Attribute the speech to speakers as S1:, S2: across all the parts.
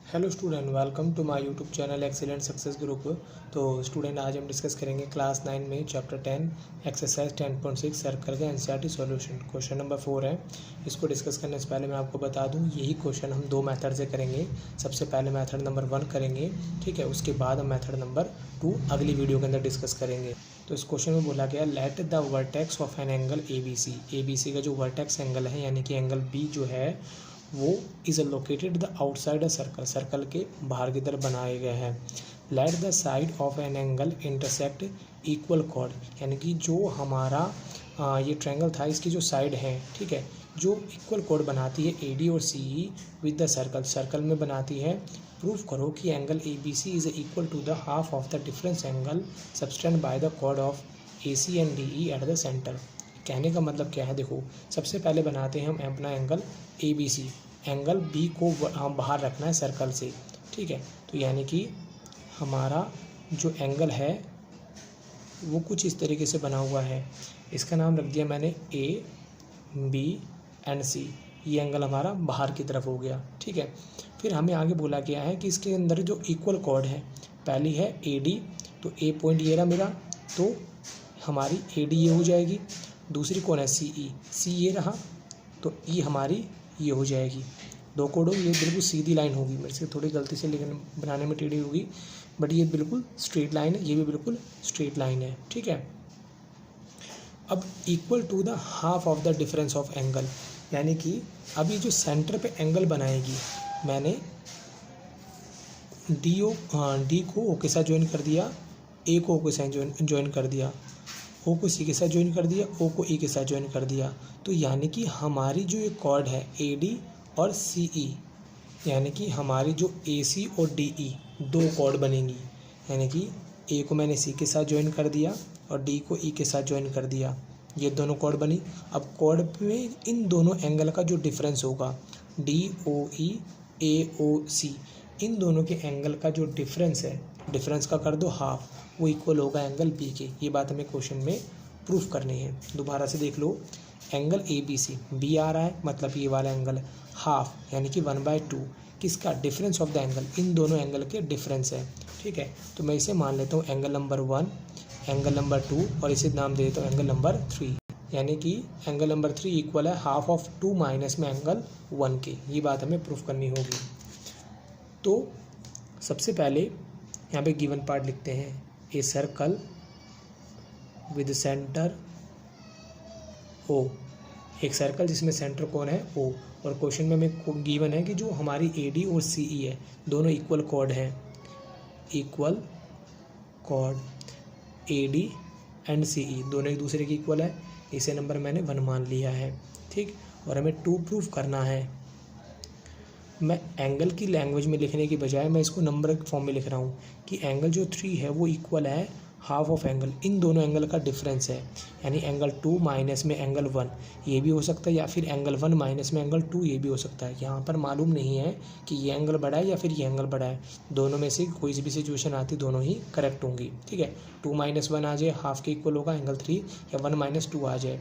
S1: Hello student, welcome to my YouTube channel excellent success group. तो student, आज हम discuss करेंगे क्लास 9 में चैप्टर 10 एक्सरसाइज 10.6 सर्कल का एनसीईआरटी सॉल्यूशन। क्वेश्चन नंबर 4 है। इसको डिस्कस करने से पहले मैं आपको बता दूं, यही क्वेश्चन हम दो मेथड से करेंगे। सबसे पहले मेथड नंबर 1 करेंगे, ठीक है। उसके बाद हम मेथड नंबर 2 अगली वीडियो के अंदर डिस्कस करेंगे। तो इस क्वेश्चन में बोला गया, let the vertex of an angle A B C का जो वर्टेक्स एंगल है यानी कि एंगल बी जो है वो is located the outside a circle, circle के बाहर की तरफ बनाए गए हैं। Let the side of an angle intersect equal cord, यानी कि जो हमारा ये ट्रायंगल था, इसकी जो साइड है, ठीक है, जो इक्वल कॉर्ड बनाती है ए डी और C E with the circle, circle में बनाती है। प्रूव करो कि angle A B C is equal to the half of the difference angle subtended by the chord of A C and D E at the centre. कहने का मतलब क्या है, देखो, सबसे पहले बनाते हैं हम अपना angle A B C. Angle B को हम बाहर रखना है सर्कल से, ठीक है। तो यानी कि हमारा जो एंगल है वो कुछ इस तरीके से बना हुआ है। इसका नाम रख दिया मैंने ए बी एंड सी। ये एंगल हमारा बाहर की तरफ हो गया, ठीक है। फिर हमें आगे बोला गया है कि इसके अंदर जो इक्वल कॉर्ड है, पहली है ए डी, तो ए पॉइंट ये रहा मेरा, तो हमारी ए डी ये हो जाएगी। दूसरी कौन है, सी ई, सी ये रहा, तो ई हमारी ये हो जाएगी। दो कोड होगी, ये बिल्कुल सीधी लाइन होगी। मेरे से थोड़ी गलती से लेकिन बनाने में टेढ़ी होगी, बट ये बिल्कुल स्ट्रेट लाइन है, ये भी बिल्कुल स्ट्रेट लाइन है, ठीक है। अब equal to the half of the difference of angle, यानी कि अभी जो सेंटर पे एंगल बनाएगी, मैंने डी को ओ के साथ ज्वाइन कर दिया, ए को ओ के साथ ज्वाइन कर दिया, ओ को सी के साथ ज्वाइन कर दिया, ओ को ई के साथ ज्वाइन कर दिया। तो यानी कि हमारी जो ये कॉर्ड है ए डी और सी ई, यानी कि हमारी जो ए सी और डी ई दो कॉर्ड बनेंगी। यानी कि ए को मैंने सी के साथ ज्वाइन कर दिया और डी को ई के साथ ज्वाइन कर दिया, ये दोनों कॉर्ड बनी। अब कॉर्ड में इन दोनों एंगल का जो डिफरेंस होगा, डी ओ ई ए ओ सी, इन दोनों के एंगल का जो डिफरेंस है, डिफरेंस का कर दो हाफ, वो इक्वल होगा एंगल बी के। ये बात हमें क्वेश्चन में प्रूफ करनी है। दोबारा से देख लो, angle A B C, B आ रहा है मतलब ये वाला एंगल हाफ, यानी कि 1/2 किसका, डिफरेंस ऑफ द एंगल, इन दोनों एंगल के डिफरेंस है, ठीक है। तो मैं इसे मान लेता हूँ एंगल नंबर 1, एंगल नंबर 2, और इसे नाम दे देता हूँ एंगल नंबर 3। यानी कि एंगल नंबर 3 इक्वल है हाफ ऑफ 2 माइनस में एंगल 1 के। ये बात हमें प्रूफ करनी होगी। तो सबसे पहले यहाँ पे गिवन पार्ट लिखते हैं, a circle with centre O, एक सर्कल जिसमें सेंटर कौन है, ओ। और क्वेश्चन में हमें गिवन है कि जो हमारी ए डी और सी ई है दोनों इक्वल कॉर्ड हैं, equal chord A D and C E दोनों एक दूसरे के इक्वल है। इसे नंबर मैंने 1 मान लिया है, ठीक। और हमें 2 प्रूफ करना है। मैं एंगल की लैंग्वेज में लिखने की बजाय मैं इसको नंबर के फॉर्म में लिख रहा हूँ कि एंगल जो 3 है वो इक्वल है हाफ ऑफ एंगल, इन दोनों एंगल का डिफरेंस है। यानी एंगल 2 माइनस में एंगल 1, ये भी हो सकता है, या फिर एंगल 1 माइनस में एंगल 2, ये भी हो सकता है। यहाँ पर मालूम नहीं है कि ये एंगल बड़ा है या फिर ये एंगल बड़ा है। दोनों में से कोई भी सिचुएशन आती, दोनों ही करेक्ट होंगी, ठीक है। 2 - 1 आ जाए, हाफ के इक्वल होगा एंगल 3, या 1 - 2 आ जाए।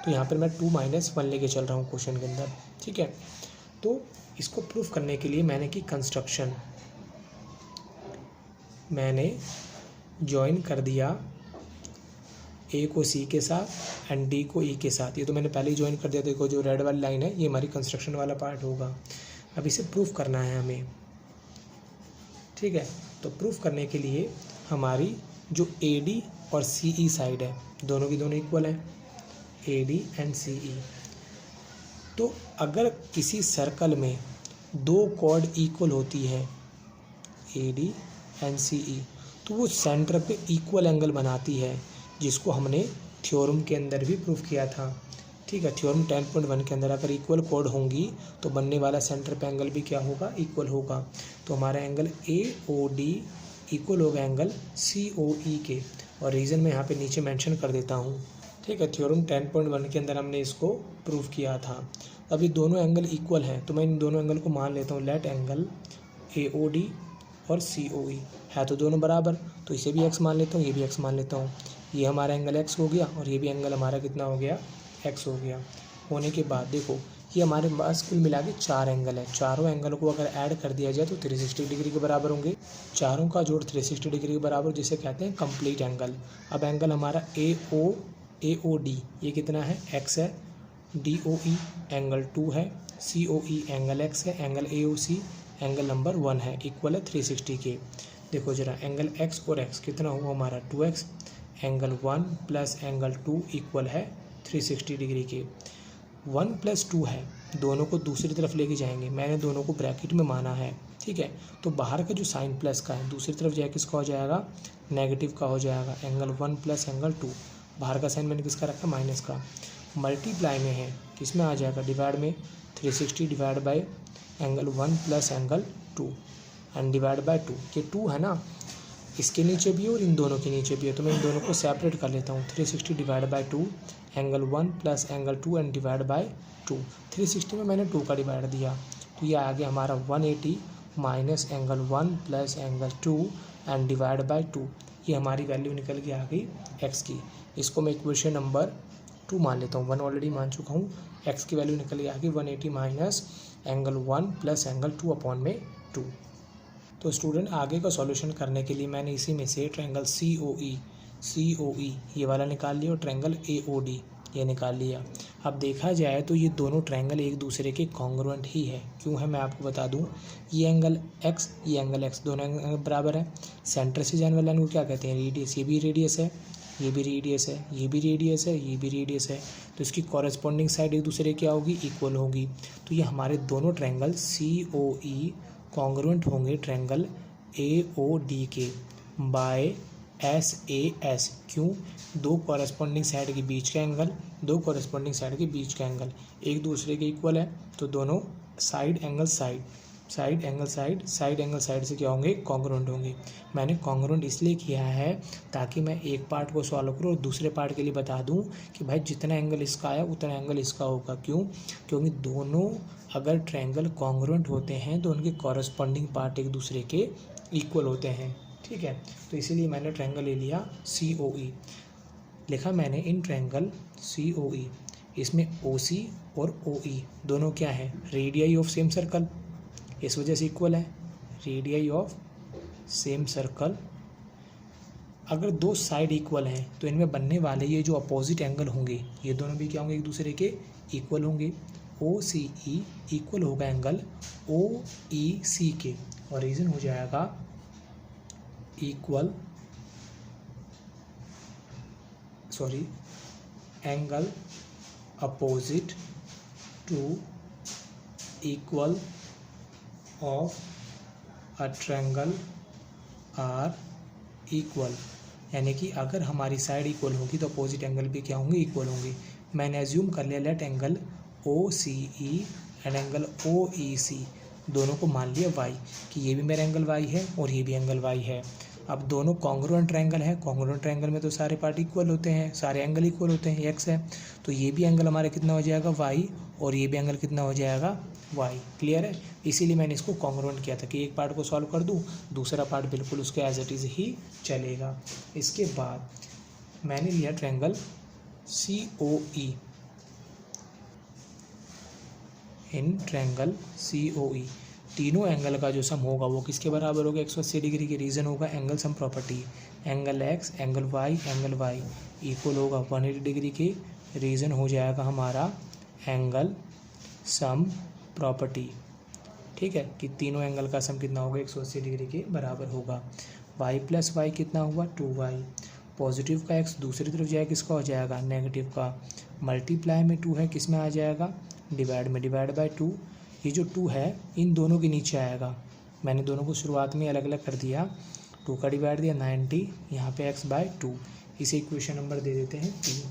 S1: तो यहाँ पर मैं 2 - 1 लेके चल रहा हूँ क्वेश्चन के अंदर, ठीक है। तो इसको प्रूफ करने के लिए मैंने की कंस्ट्रक्शन, मैंने ज्वाइन कर दिया ए को सी के साथ एंड डी को ई के साथ। ये तो मैंने पहले ही ज्वाइन कर दिया। देखो जो रेड वाली लाइन है ये हमारी कंस्ट्रक्शन वाला पार्ट होगा। अब इसे प्रूफ करना है हमें, ठीक है। तो प्रूफ करने के लिए हमारी जो ए डी और सी ई साइड है, दोनों की दोनों इक्वल है, ए डी एंड सी ई। तो अगर किसी सर्कल में दो कॉर्ड इक्वल होती है, ए डी एंड सी ई, तो वो सेंटर पे इक्वल एंगल बनाती है, जिसको हमने थ्योरम के अंदर भी प्रूफ किया था, ठीक है। थ्योरम 10.1 के अंदर अगर इक्वल कॉर्ड होंगी तो बनने वाला सेंटर पे एंगल भी क्या होगा, इक्वल होगा। तो हमारा angle A O D equal होगा एंगल सी ओ ई के। और रीज़न मैं यहाँ पे नीचे मेंशन कर देता हूँ, ठीक है। थ्योरम 10.1 के अंदर हमने इसको प्रूफ किया था। अभी दोनों एंगल इक्वल हैं, तो मैं इन दोनों एंगल को मान लेता हूँ, let angle A O D और सी ओ ई है तो दोनों बराबर, तो इसे भी एक्स मान लेता हूँ, ये भी एक्स मान लेता हूँ। ये हमारा एंगल एक्स हो गया और ये भी एंगल हमारा कितना हो गया, एक्स हो गया। होने के बाद देखो ये हमारे पास कुल मिला के 4 एंगल है। चारों एंगल को अगर ऐड कर दिया जाए तो 360 डिग्री के बराबर होंगे। चारों का जोड़ 360 डिग्री के बराबर, जिसे कहते हैं कंप्लीट एंगल। अब एंगल हमारा AOD ये कितना है, x है। DOE एंगल 2 है। COE एंगल x है। एंगल AOC एंगल नंबर 1 है, इक्वल है 360 के। देखो जरा, एंगल x और x कितना हुआ हमारा 2x। Angle 1 plus angle 2 equal है 360 डिग्री के। 1 + 2 है, दोनों को दूसरी तरफ लेके जाएंगे। मैंने दोनों को ब्रैकेट में माना है, ठीक है। तो बाहर का जो साइन प्लस का है दूसरी तरफ जाए किसका हो जाएगा, नेगेटिव का हो जाएगा। एंगल 1 प्लस एंगल 2, बाहर का साइन मैंने किसका रखा, माइनस का। मल्टीप्लाई में है, किस में आ जाएगा, डिवाइड में। 360 divide by angle 1 plus angle 2 and divide by 2। ये 2 है ना, इसके नीचे भी है और इन दोनों के नीचे भी है, तो मैं इन दोनों को सेपरेट कर लेता हूँ। 360 divide by 2 angle 1 plus angle 2 and divide by 2। 360 में मैंने 2 का डिवाइड दिया, तो ये आ गया हमारा 180 minus angle 1 plus angle 2 and divide by 2। ये हमारी वैल्यू निकल के आ गई एक्स की। इसको मैं इक्वेशन नंबर 2 मान लेता हूँ, 1 ऑलरेडी मान चुका हूँ। एक्स की वैल्यू निकल के आ गई 180 minus angle 1 plus angle 2 upon में 2। तो स्टूडेंट आगे का सॉल्यूशन करने के लिए मैंने इसी में से ट्रायंगल COE ये वाला निकाल लिया और ट्रायंगल AOD ये निकाल लिया। अब देखा जाए तो ये दोनों ट्रायंगल एक दूसरे के कॉन्ग्रुएंट ही है। क्यों है मैं आपको बता दूं, ये एंगल x, ये एंगल x, दोनों एंगल बराबर है। सेंटर से जाने वाला एंगल क्या कहते हैं, रेडियस। ये भी रेडियस है, ये भी रेडियस है, ये भी रेडियस है, ये भी रेडियस है। तो इसकी कॉरेस्पॉन्डिंग साइड एक दूसरे क्या होगी, इक्वल होगी। तो ये हमारे दोनों ट्रायंगल COE कॉन्ग्रुएंट होंगे ट्रायंगल AOD के बाय SAS। क्यों, दो कॉरेस्पॉन्डिंग साइड के बीच का एंगल, दो कॉरेस्पॉन्डिंग साइड के बीच का एंगल एक दूसरे के इक्वल है, तो दोनों साइड एंगल साइड से क्या होंगे, कॉन्ग्रुएंट होंगे। मैंने कॉन्ग्रुएंट इसलिए किया है ताकि मैं एक पार्ट को सॉल्व करूँ और दूसरे पार्ट के लिए बता दूं कि भाई जितना एंगल इसका आया उतना एंगल इसका होगा। क्यों, क्योंकि दोनों अगर ट्रायंगल कॉन्ग्रुएंट होते हैं तो उनके कॉरेस्पॉन्डिंग पार्ट एक दूसरे के इक्वल होते हैं, ठीक है। तो इसीलिए मैंने ट्रायंगल ले लिया COE, लिखा मैंने इन ट्रायंगल COE। इसमें OC और OE दोनों क्या है, रेडियाई ऑफ सेम सर्कल, इस वजह से इक्वल है। रेडियाई ऑफ सेम सर्कल, अगर दो साइड इक्वल हैं तो इनमें बनने वाले ये जो अपोजिट एंगल होंगे ये दोनों भी क्या होंगे, एक दूसरे के इक्वल होंगे। OCE इक्वल होगा एंगल OEC के, और रीजन हो जाएगा angle opposite to equal of a triangle are equal. यानी कि अगर हमारी साइड इक्वल होगी तो अपोजिट एंगल भी क्या होंगे, इक्वल होंगे। मैंने एज्यूम कर लिया let angle OCE and angle OEC दोनों को मान लिया y, कि ये भी मेरा एंगल y है और ये भी एंगल y है। अब दोनों कॉन्ग्रुएंट ट्रायंगल है, कॉन्ग्रुएंट ट्रायंगल में तो सारे पार्ट इक्वल होते हैं, सारे एंगल इक्वल होते हैं, x है। तो ये भी एंगल हमारा कितना हो जाएगा, y, और ये भी एंगल कितना हो जाएगा, y। क्लियर है, इसीलिए मैंने इसको कॉन्ग्रुएंट किया था कि एक पार्ट को सॉल्व कर दूँ, दूसरा पार्ट बिल्कुल उसके एज इट इज़ ही चलेगा। इसके बाद मैंने लिया triangle COE। In triangle COE तीनों एंगल का जो सम होगा वो किसके बराबर होगा, 180 डिग्री के। रीजन होगा angle sum property, angle x angle y equal होगा 180 डिग्री के। रीजन हो जाएगा हमारा एंगल सम प्रॉपर्टी, ठीक है, कि तीनों एंगल का सम कितना होगा, 180 डिग्री के बराबर होगा। y प्लस वाई कितना हुआ, 2y। पॉजिटिव का x दूसरी तरफ जाए किसका हो जाएगा, नेगेटिव का। मल्टीप्लाई में 2 है, किस में आ जाएगा, डिवाइड में, डिवाइड बाय 2। ये जो 2 है इन दोनों के नीचे आएगा। मैंने दोनों को शुरुआत में अलग अलग कर दिया, 2 का डिवाइड दिया 90, यहाँ पे x बाय 2। इसे इक्वेशन नंबर दे देते हैं 3।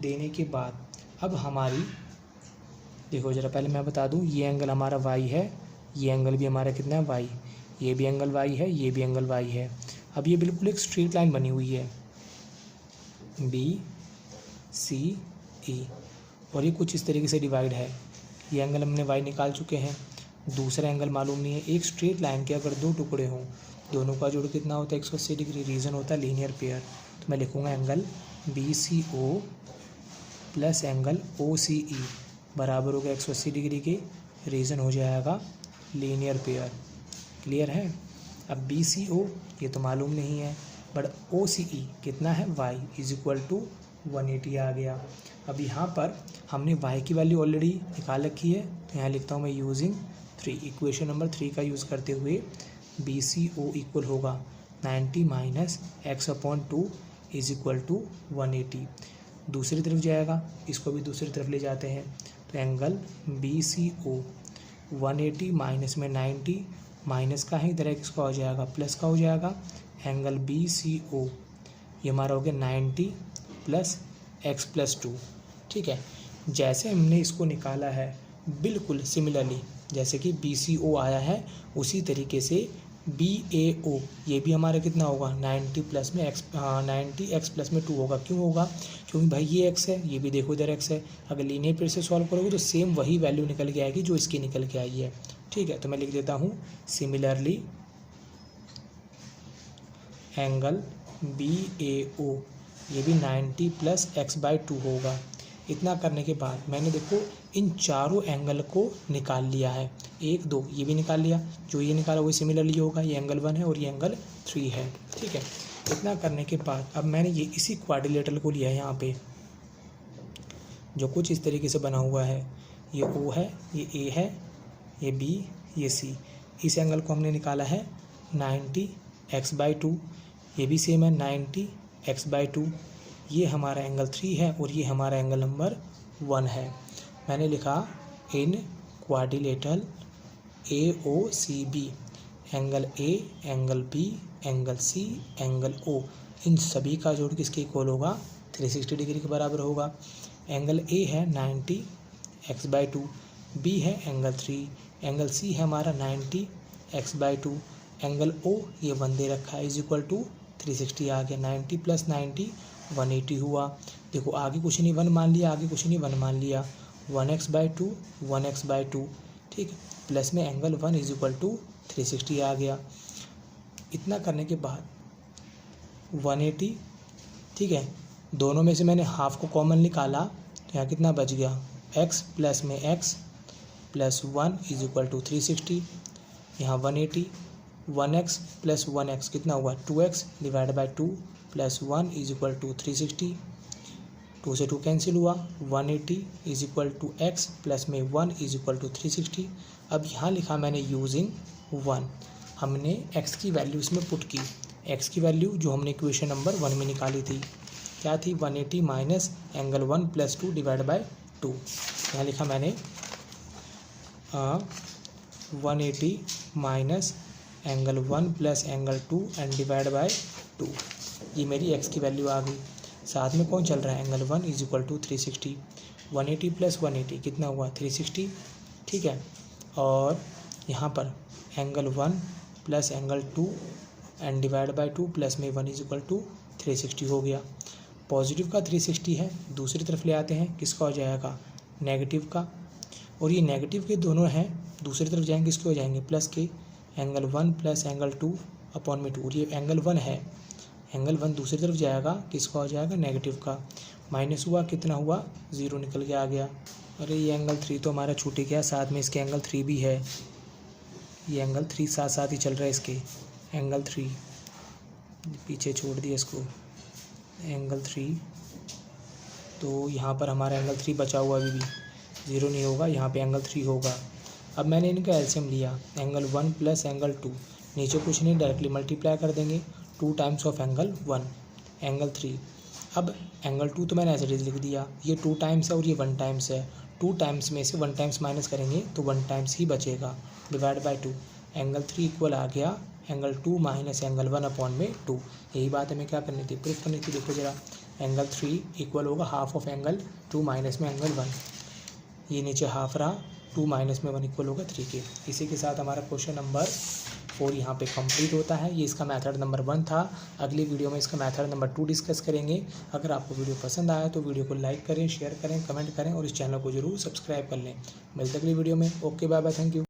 S1: देने के बाद अब हमारी देखो जरा, पहले मैं बता दूँ, ये एंगल हमारा y है, ये एंगल भी हमारा कितना है y, ये भी एंगल y है, ये भी एंगल y है। अब ये बिल्कुल एक स्ट्रेट लाइन बनी हुई है BCE, और ये कुछ इस तरीके से डिवाइड है। ये एंगल हमने y निकाल चुके हैं, दूसरा एंगल मालूम नहीं है। एक स्ट्रेट लाइन के अगर दो टुकड़े हों, दोनों का जोड़ कितना होता है, 180 डिग्री। रीजन होता है लीनियर पेयर। तो मैं लिखूँगा angle BCO plus angle OCE बराबर होगा 180 डिग्री के, रीज़न हो जाएगा लीनियर पेयर। क्लियर है। अब BCO ये तो मालूम नहीं है, बट OCE कितना है y इज इक्वल टू 180 आ गया। अब यहाँ पर हमने y की वैल्यू ऑलरेडी निकाल रखी है, तो यहाँ लिखता हूँ मैं यूजिंग 3, इक्वेशन नंबर 3 का यूज़ करते हुए BCO इक्वल होगा 90 minus x/2 is equal to 180। दूसरी तरफ जाएगा, इसको भी दूसरी तरफ ले जाते हैं, तो एंगल BCO 180 माइनस में 90, माइनस का है इधर x का हो जाएगा प्लस का हो जाएगा, एंगल BCO ये हमारा हो गया 90 प्लस x प्लस 2। ठीक है, जैसे हमने इसको निकाला है बिल्कुल सिमिलरली जैसे कि BCO आया है उसी तरीके से BAO ये भी हमारा कितना होगा 90 प्लस में x 90 x प्लस में 2 होगा। क्यों होगा? क्योंकि भाई ये x है, ये भी देखो इधर x है, अगर लीनियर पेयर से सॉल्व करोगे तो सेम वही वैल्यू निकल के आएगी जो इसकी निकल के आई है। ठीक है, तो मैं लिख देता हूँ सिमिलरली एंगल BAO ये भी 90 प्लस x/2 होगा। इतना करने के बाद मैंने देखो इन चारों एंगल को निकाल लिया है, 1 2 ये भी निकाल लिया, जो ये निकाला वही सिमिलरली होगा, ये एंगल 1 है और ये एंगल 3 है। ठीक है, इतना करने के बाद अब मैंने ये इसी क्वाड्रिलेटरल को लिया है यहाँ पे, जो कुछ इस तरीके से बना हुआ है, ये O है, ये A है, ये B, ये C। इस एंगल को हमने निकाला है 90 x/2, ये भी सेम है 90 x/2। ये हमारा एंगल 3 है और ये हमारा एंगल नंबर 1 है। मैंने लिखा इन quadrilateral AOCB angle A, angle B, angle C, angle O इन सभी का जोड़ किसके इक्वल होगा 360 डिग्री के बराबर होगा। एंगल A है 90 x/2, B है एंगल 3, एंगल C है हमारा 90 x/2, एंगल O ये 1 दे रखा है इज इक्वल टू 360 आ गया। 90 प्लस 90 180 हुआ। देखो आगे कुछ नहीं 1 मान लिया, आगे कुछ नहीं 1 मान लिया, 1x/2 1x/2। ठीक, प्लस में एंगल 1 इज इक्वल टू 360 आ गया। इतना करने के बाद 180, ठीक है, दोनों में से मैंने हाफ को कॉमन निकाला तो यहाँ कितना बच गया, x प्लस में x plus 1 is equal to 360। यहाँ 180, 1x प्लस 1x कितना हुआ 2x divide by 2 plus 1 is equal to 360। 2 से 2 कैंसिल हुआ, 180 is equal to x plus में 1 इज इक्वल टू 360। अब यहाँ लिखा मैंने यूजिंग 1, हमने x की वैल्यू इसमें पुट की, x की वैल्यू जो हमने इक्वेशन नंबर 1 में निकाली थी क्या थी 180 minus angle 1 plus 2 divide by 2। यहाँ लिखा मैंने 180 minus angle 1 plus angle 2 and divide by 2, ये मेरी x की वैल्यू आ गई। साथ में कौन चल रहा है angle 1 is equal to 360। 180 plus 180 कितना हुआ 360। ठीक है, और यहाँ पर angle 1 plus angle 2 and divide by 2 plus में 1 इज इक्वल टू 360 हो गया। पॉजिटिव का 360 है, दूसरी तरफ ले आते हैं, किसका हो जाएगा नेगेटिव का, और ये नेगेटिव के दोनों हैं, दूसरी तरफ जाएंगे किसके हो जाएंगे प्लस के, एंगल 1 प्लस एंगल 2 अपॉन में 2, और ये एंगल 1 है, एंगल 1 दूसरी तरफ जाएगा किसका हो जाएगा नेगेटिव का, माइनस हुआ कितना हुआ 0 निकल के आ गया। अरे ये एंगल 3 तो हमारा छूट गया, साथ में इसके एंगल 3 भी है, ये एंगल 3 साथ साथ ही चल रहा है इसके, एंगल 3 पीछे छोड़ दिया इसको, एंगल 3, तो यहाँ पर हमारा एंगल 3 बचा हुआ अभी भी 0 नहीं होगा, यहाँ पे एंगल 3 होगा। अब मैंने इनका एलसीएम लिया, एंगल 1 प्लस एंगल 2, नीचे कुछ नहीं डायरेक्टली मल्टीप्लाई कर देंगे, 2 टाइम्स ऑफ एंगल 1 एंगल 3। अब एंगल 2 तो मैंने ऐसे लिख दिया, ये 2 टाइम्स है और ये 1 टाइम्स है, 2 टाइम्स में से 1 टाइम्स माइनस करेंगे तो 1 टाइम्स ही बचेगा, डिवाइड बाय 2, एंगल 3 इक्वल आ गया एंगल 2 माइनस एंगल 1 अपॉन में 2। यही बात हमें क्या करनी थी प्रूफ करनी थी। देखो जरा, एंगल 3 इक्वल होगा हाफ ऑफ एंगल 2 माइनस में एंगल 1, ये नीचे हाफ रहा, 2 माइनस में 1 इक्वल होगा 3 के। इसी के साथ हमारा क्वेश्चन नंबर 4 यहाँ पे कंप्लीट होता है। ये इसका मेथड नंबर 1 था। अगली वीडियो में इसका मेथड नंबर 2 डिस्कस करेंगे। अगर आपको वीडियो पसंद आया तो वीडियो को लाइक करें, शेयर करें, कमेंट करें और इस चैनल को जरूर सब्सक्राइब कर लें। मिलते अगली वीडियो में। Okay, bye bye, thank you.